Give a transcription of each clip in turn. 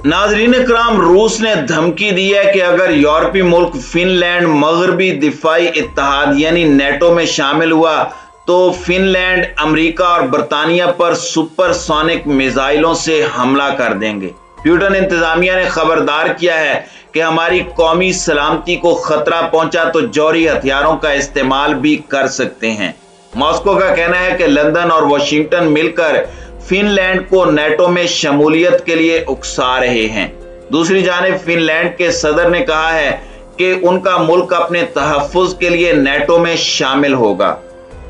नाजरीन इकराम, रूस ने धमकी दी है कि अगर यूरोपीय मुल्क फिनलैंड मगरबी दिफाई इत्तेहाद यानी नेटो में शामिल हुआ तो फिनलैंड अमेरिका और बरतानिया पर सुपरसोनिक मिसाइलों से हमला कर देंगे। प्यूटन इंतजामिया ने खबरदार किया है कि हमारी कौमी सलामती को खतरा पहुंचा तो जौहरी हथियारों का इस्तेमाल भी कर सकते हैं। मॉस्को का कहना है कि लंदन और वाशिंगटन मिलकर फिनलैंड को नेटो में शमूलियत के लिए उकसा रहे हैं। दूसरी जानिब फिनलैंड के सदर ने कहा है कि उनका मुल्क अपने तहफ्फुज के लिए नेटो में शामिल होगा।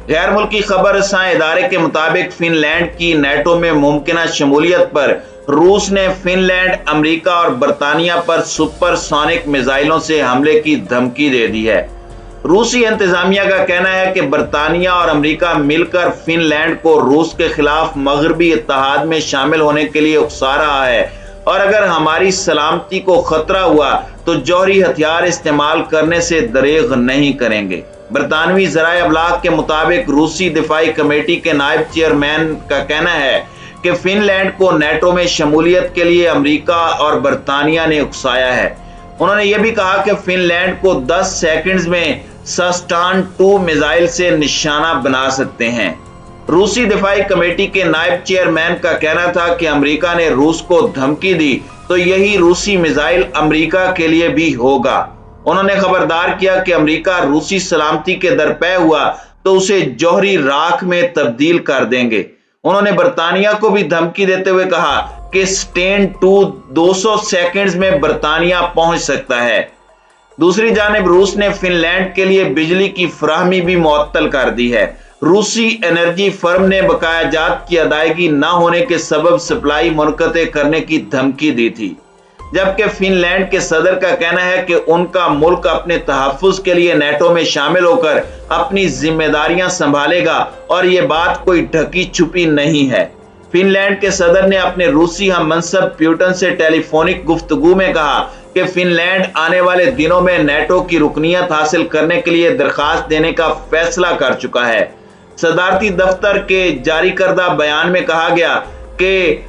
गैर मुल्की खबर रसां इदारे के मुताबिक फिनलैंड की नेटो में मुमकिन शमूलियत पर रूस ने फिनलैंड, अमेरिका और बरतानिया पर सुपरसोनिक मिसाइलों से हमले की धमकी दे दी है। रूसी इंतजामिया का कहना है कि बरतानिया और अमेरिका मिलकर फिनलैंड को रूस के खिलाफ मगरबी इत्तेहाद में शामिल होने के लिए उकसा रहा है और अगर हमारी सलामती को खतरा हुआ तो जौहरी हथियार इस्तेमाल करने से दरेग नहीं करेंगे। बरतानवी ज़राए अबलाग के मुताबिक रूसी दिफाई कमेटी के नायब चेयरमैन का कहना है कि फिनलैंड को नेटो में शमूलियत के लिए अमेरिका और बरतानिया ने उकसाया है। उन्होंने ये भी कहा कि फिनलैंड को 10 सेकंड्स में सस्टान 2 मिसाइल से निशाना बना सकते हैं। रूसी दिफाई कमेटी के नायब चेयरमैन का कहना था कि अमेरिका ने रूस को धमकी दी तो यही रूसी मिसाइल अमेरिका के लिए भी होगा। उन्होंने खबरदार किया कि अमेरिका रूसी सलामती के दरपे हुआ तो उसे जौहरी राख में तब्दील कर देंगे। उन्होंने बरतानिया को भी धमकी देते हुए कहा कि स्टेन 2 200 सेकंड्स में बरतानिया पहुंच सकता है। दूसरी जानिब रूस ने फिनलैंड के लिए बिजली की फराहमी भी मुअत्तल कर दी है। रूसी एनर्जी फर्म ने बकायाजात की अदायगी न होने के सबब सप्लाई मुनक़ते करने की धमकी दी थी, जबकि फिनलैंड के सदर का कहना है कि उनका मुल्क अपने तहफ्फुज के लिए नेटो में शामिल होकर अपनी जिम्मेदारियां संभालेगा और ये बात कोई ढकी छुपी नहीं है। फिनलैंड के सदर ने अपने रूसी हम मनसब प्यूटन से टेलीफोनिक गुफ्तगू में कहा कि फिनलैंड आने वाले दिनों में नेटो की रुकनियत हासिल करने के लिए दरखास्त देने का फैसला कर चुका है। सदारती दफ्तर के जारी करदा बयान में कहा गया कि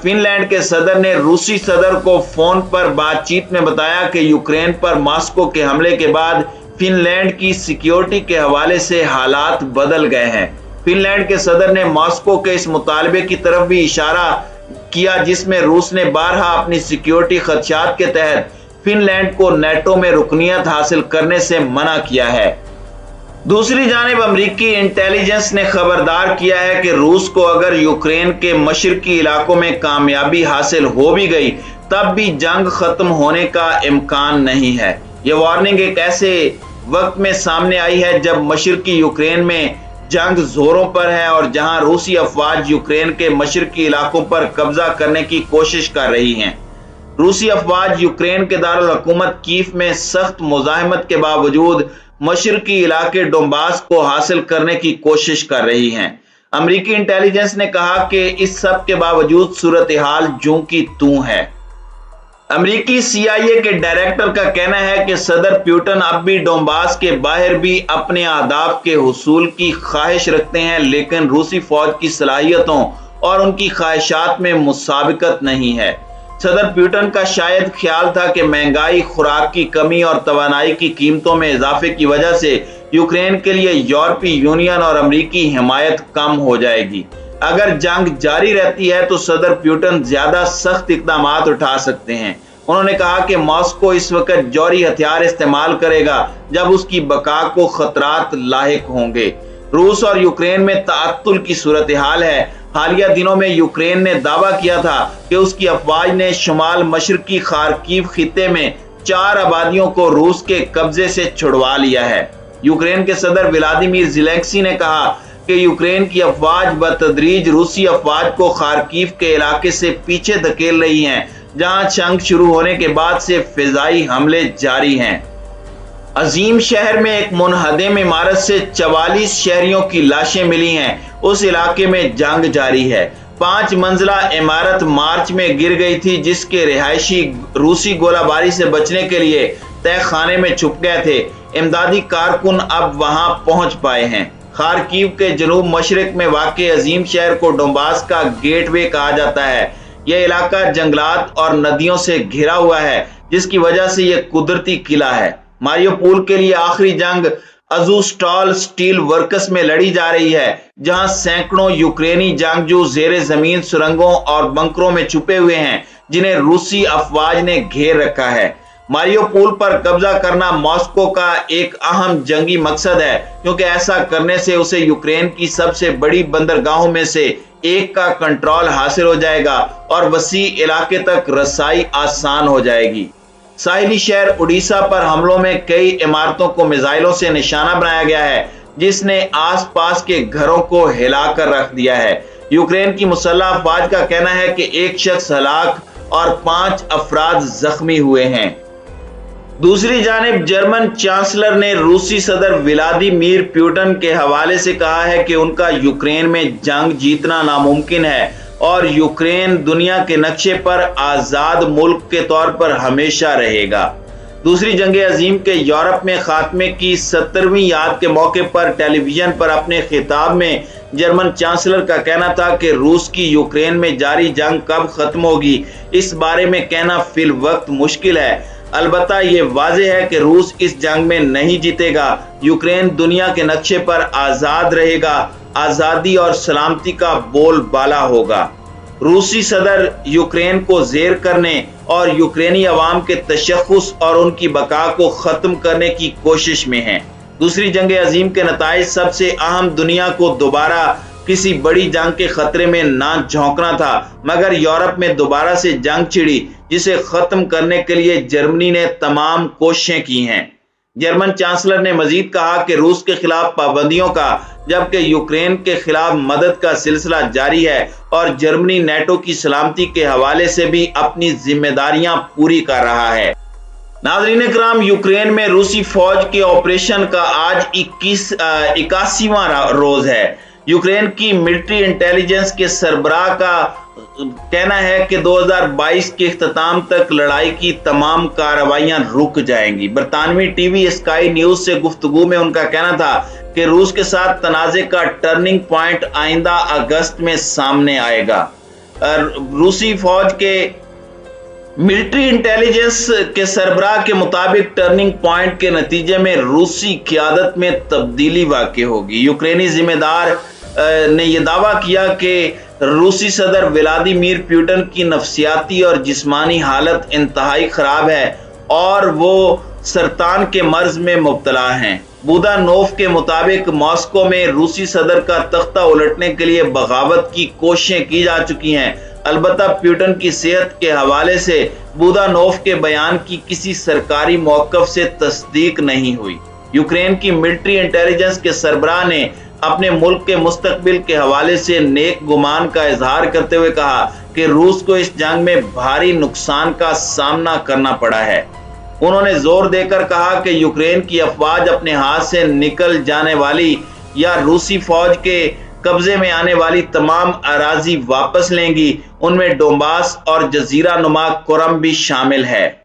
फिनलैंड के सदर ने रूसी सदर को फोन पर बातचीत में बताया कि यूक्रेन पर मॉस्को के हमले के बाद फिनलैंड की सिक्योरिटी के हवाले से हालात बदल गए हैं। फिनलैंड के सदर ने मॉस्को के इस मुतालबे की तरफ भी इशारा किया जिसमें रूस ने बारहा अपनी सिक्योरिटी खदशात के तहत फिनलैंड को नेटो में रुकनियत हासिल करने से मना किया है। दूसरी जानिब अमेरिकी इंटेलिजेंस ने खबरदार किया है कि रूस को अगर यूक्रेन के मशरकी इलाकों में कामयाबी हासिल हो भी गई तब भी जंग खत्म होने का इम्कान नहीं है। यह वार्निंग एक ऐसे वक्त में सामने आई है जब मशरकी यूक्रेन में जंग जोरों पर है और जहां रूसी अफवाज यूक्रेन के मशरकी इलाकों पर कब्जा करने की कोशिश कर रही हैं। रूसी अफवाज यूक्रेन के दारुल हुकूमत कीव में सख्त मुजाहिमत के बावजूद मशरकी इलाके डोंबास को हासिल करने की कोशिश कर रही हैं। अमेरिकी इंटेलिजेंस ने कहा कि इस सब के बावजूद सूरत हाल जूं की तूं है। अमेरिकी CIA के डायरेक्टर का कहना है कि सदर प्यूटन अब भी डोंबास के बाहर भी अपने अहदाफ के हुसूल की ख्वाहिश रखते हैं, लेकिन रूसी फौज की सलाहियतों और उनकी ख्वाहिशात में मुसाबिकत नहीं है। सदर प्यूटन का शायद ख्याल था कि महंगाई, खुराक की कमी और तवानाई की कीमतों में इजाफे की वजह से यूक्रेन के लिए यूरोपीय यूनियन और अमेरिकी हिमायत कम हो जाएगी। अगर जंग जारी रहती है तो सदर प्यूटन ज्यादा सख्त इकदाम उठा सकते हैं। उन्होंने कहा कि मॉस्को इस वक्त जौहरी हथियार इस्तेमाल करेगा जब उसकी बका को खतरात लाहिक होंगे। रूस और यूक्रेन में ताअत्तुल की सूरत हाल है। हालिया दिनों में यूक्रेन ने दावा किया था कि उसकी अफवाज ने शुमाल मशरकी खार्किव खिते में 4 आबादियों को रूस के कब्जे से छुड़वा लिया है। यूक्रेन के सदर व्लादिमीर ज़ेलेंस्की ने कहा कि यूक्रेन की अफवाज बतदरीज रूसी अफवाज को खार्किव के इलाके से पीछे धकेल रही हैं, जहां जंग शुरू होने के बाद से फिजाई हमले जारी हैं। अजीम शहर में एक मुनहदम इमारत से 44 शहरियों की लाशें मिली हैं। उस इलाके में जंग जारी है। 5 मंजिला इमारत मार्च में गिर गई थी, जिसके रिहायशी रूसी गोलाबारी से बचने के लिए तय खाने में छुप गए थे। इमदादी कारकुन अब वहां पहुंच पाए हैं। खार्किव के जनूब मशरक में वाक़ अजीम शहर को डोंबास का गेटवे कहा जाता है। यह इलाका जंगलात और नदियों से घिरा हुआ है, जिसकी वजह से यह कुदरती किला है। मारियोपोल के लिए आखिरी जंग अज़ोस्टल स्टील वर्क्स में लड़ी जा रही है, जहां सैकड़ों यूक्रेनी जंगजू जेर जमीन सुरंगों और बंकरों में छुपे हुए हैं, जिन्हें रूसी अफवाज ने घेर रखा है। मारियोपोल पर कब्जा करना मॉस्को का एक अहम जंगी मकसद है, क्योंकि ऐसा करने से उसे यूक्रेन की सबसे बड़ी बंदरगाहों में से एक का कंट्रोल हासिल हो जाएगा और वसी इलाके तक रसाई आसान हो जाएगी। साहिली शहर उड़ीसा पर हमलों में कई इमारतों को मिसाइलों से निशाना बनाया गया है, जिसने आसपास के घरों को हिलाकर रख दिया है। यूक्रेन की मुसल्लह अफवाज का कहना है कि एक शख्स हलाक और 5 अफराद जख्मी हुए हैं। दूसरी जानिब जर्मन चांसलर ने रूसी सदर व्लादिमीर पुतिन के हवाले से कहा है कि उनका यूक्रेन में जंग जीतना नामुमकिन है और यूक्रेन दुनिया के नक्शे पर आजाद मुल्क के तौर पर हमेशा रहेगा। दूसरी जंग अजीम के यूरोप में खात्मे की 70वीं याद के मौके पर टेलीविजन पर अपने खिताब में जर्मन चांसलर का कहना था कि रूस की यूक्रेन में जारी जंग कब खत्म होगी, इस बारे में कहना फिल वक्त मुश्किल है। अलबत्ता ये वाज़ेह है कि रूस इस जंग में नहीं जीतेगा। यूक्रेन दुनिया के नक्शे पर आज़ाद रहेगा, आज़ादी और सलामती का बोलबाला होगा। रूसी सदर यूक्रेन को ज़ेर करने और यूक्रेनी अवाम के तशख़्ख़ुस और उनकी बका को ख़त्म करने की कोशिश में हैं। दूसरी जंग अजीम के नताइज सबसे अहम दुनिया को दोबारा किसी बड़ी जंग के खतरे में ना झोंकना था, मगर यूरोप में दोबारा से जंग छिड़ी, जिसे खत्म करने के लिए जर्मनी ने तमाम कोशिशें की हैं। जर्मन चांसलर ने मजीद कहा कि रूस के खिलाफ पाबंदियों का, जबकि यूक्रेन के खिलाफ मदद का सिलसिला जारी है और जर्मनी नेटो की सलामती के हवाले से भी अपनी जिम्मेदारियां पूरी कर रहा है। नाज़रीन इकराम, यूक्रेन में रूसी फौज के ऑपरेशन का आज 81वां रोज है। यूक्रेन की मिलिट्री इंटेलिजेंस के सरबराह का कहना है कि 2022 के इख्तिताम तक लड़ाई की तमाम कार्रवाइयां रुक जाएंगी। बरतानवी टीवी स्काई न्यूज से गुफ्तगू में उनका कहना था कि रूस के साथ तनाज़े का टर्निंग पॉइंट आइंदा अगस्त में सामने आएगा। रूसी फौज के मिलिट्री इंटेलिजेंस के सरबराह के मुताबिक टर्निंग पॉइंट के नतीजे में रूसी क़यादत में तब्दीली वाक़ई होगी। यूक्रेनी जिम्मेदार ने यह दावा किया कि रूसी सदर व्लादिमीर पुतिन की नफ्सियाती और जिस्मानी हालत इंतहाई खराब है और वो सरतान के मर्ज में मुब्तला हैं। बुदानोव के मुताबिक मॉस्को में रूसी सदर का तख्ता उलटने के लिए बगावत की कोशिशें की जा चुकी हैं। अलबत्ता पुतिन की सेहत के हवाले से बुदानोव के बयान की किसी सरकारी मौक़िफ़ से तस्दीक नहीं हुई। यूक्रेन की मिलिट्री इंटेलिजेंस के सरबराह ने अपने मुल्क के मुस्तकबिल के हवाले से नेक गुमान का इजहार करते हुए कहा कि रूस को इस जंग में भारी नुकसान का सामना करना पड़ा है। उन्होंने जोर देकर कहा कि यूक्रेन की अफवाज अपने हाथ से निकल जाने वाली या रूसी फौज के कब्जे में आने वाली तमाम अराजी वापस लेंगी। उनमें डोंबास और जजीरा नुमा कुरम भी शामिल है।